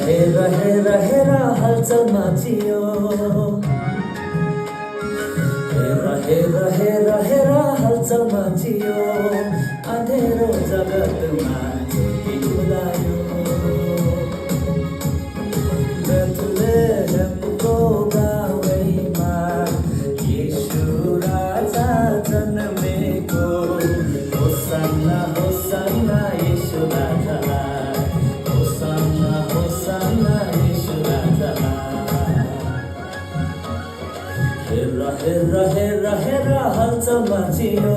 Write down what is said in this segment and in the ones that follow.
हेर हलचल माचियो हेर हलचल माचियो अँधेरो जगतमा ज्योति उदायो बेथलेहेमको गाउँमा येशू राजा जन्मेको होसन्ना होसन्ना येशू राजालाई होसन्ना होसन्ना येशू राजालाई हेर हलचल माचियो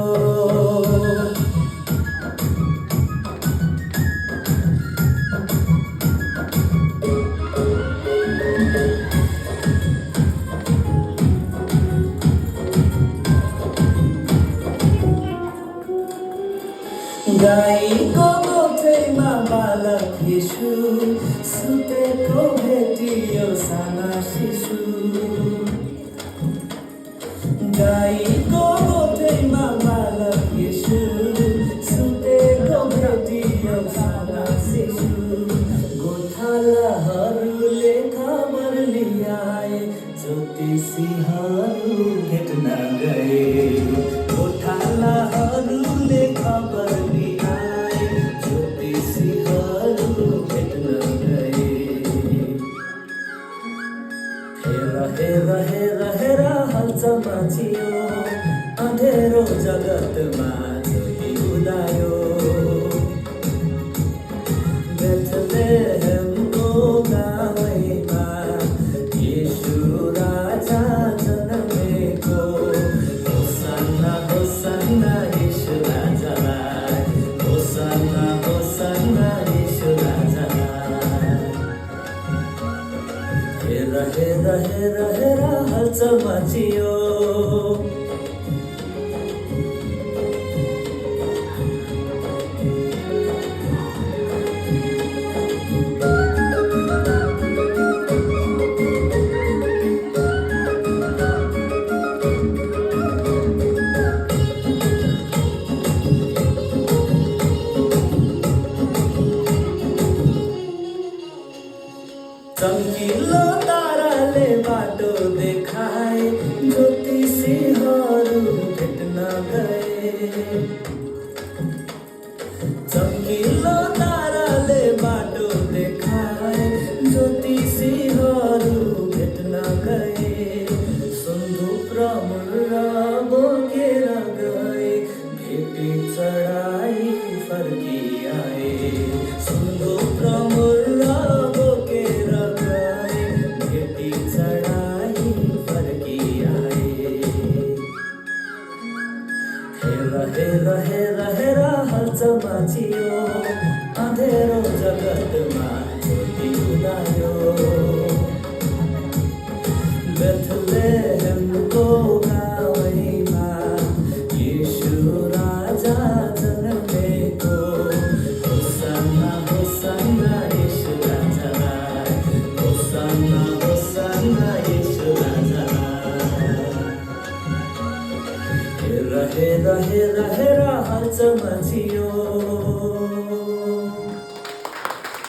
गाईको गोठैमा बालक येशू सुतेको भेटियो साना शिशु गाईको गोठैमा बालक येशू सुतेको भेटियो साना शिशु गोठालाहरूले खबर ल्याए ज्योतिषीहरू भेट्न गए गोठालाहरूले खबर हेर हलचल माचियो अँधेरो जगतमा ज्योति उदायो बेथलेहेमको गाउँमा येशू राजा जन्मेको होसन्ना होसन्ना येशू राजालाई होसन्ना होसन्ना येशू राजालाई हेर हलचल माचियो चम्किलो ताराले बाटो देखाए ज्योतिषीहरू भेट्न गए चम्किलो ताराले बाटो देखाए ज्योतिषीहरू भेट्न गए सुन्दुक र मुर्र बोकेर गए भेटी चढाई फर्किआए सुन्दुक र मुर्र बोकेर गए भेटी चढाई फर्किआए हेर हलचल माचियो अँधेरो जगतमा ज्योति उदायो बेथलेहेमको गाउँमा येशू राजा जन्मेको होसन्ना होसन्ना येशू राजालाई होसन्ना होसन्ना येशू राजालाई हेर हलचल माचियो